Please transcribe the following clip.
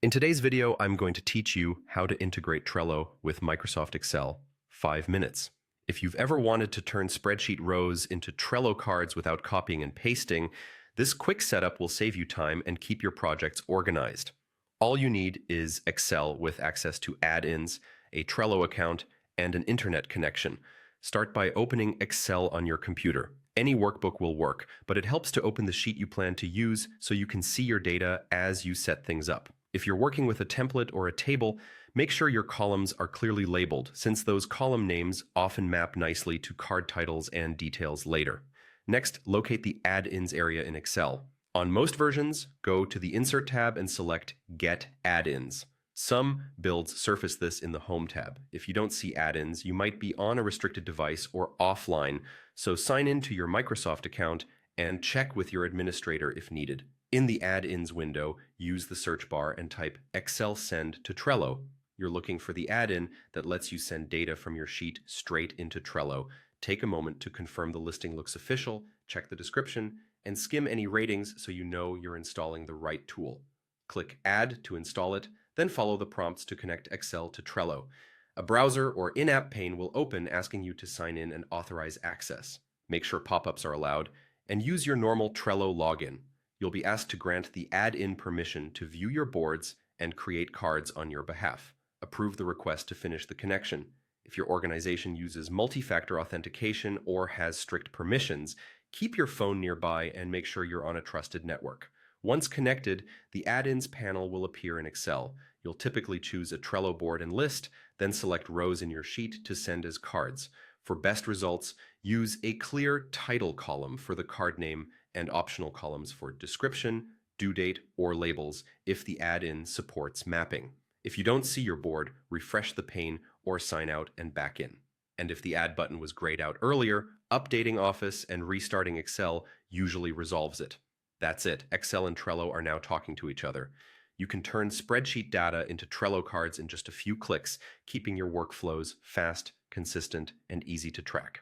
In today's video, I'm going to teach you how to integrate Trello with Microsoft Excel 5 minutes. If you've ever wanted to turn spreadsheet rows into Trello cards without copying and pasting, this quick setup will save you time and keep your projects organized. All you need is Excel with access to add-ins, a Trello account, and an internet connection. Start by opening Excel on your computer. Any workbook will work, but it helps to open the sheet you plan to use so you can see your data as you set things up. If you're working with a template or a table, make sure your columns are clearly labeled, since those column names often map nicely to card titles and details later. Next, locate the Add-ins area in Excel. On most versions, go to the Insert tab and select Get Add-ins. Some builds surface this in the Home tab. If you don't see add-ins, you might be on a restricted device or offline, so sign in to your Microsoft account and check with your administrator if needed. In the Add-ins window, use the search bar and type Excel Send to Trello. You're looking for the add-in that lets you send data from your sheet straight into Trello. Take a moment to confirm the listing looks official, check the description, and skim any ratings so you know you're installing the right tool. Click Add to install it, then follow the prompts to connect Excel to Trello. A browser or in-app pane will open asking you to sign in and authorize access. Make sure pop-ups are allowed, and use your normal Trello login. You'll be asked to grant the add-in permission to view your boards and create cards on your behalf. Approve the request to finish the connection. If your organization uses multi-factor authentication or has strict permissions, keep your phone nearby and make sure you're on a trusted network. Once connected, the add-ins panel will appear in Excel. You'll typically choose a Trello board and list, then select rows in your sheet to send as cards. For best results, use a clear title column for the card name and optional columns for description, due date, or labels if the add-in supports mapping. If you don't see your board, refresh the pane or sign out and back in. And if the add button was grayed out earlier, updating Office and restarting Excel usually resolves it. That's it. Excel and Trello are now talking to each other. You can turn spreadsheet data into Trello cards in just a few clicks, keeping your workflows fast, consistent, and easy to track.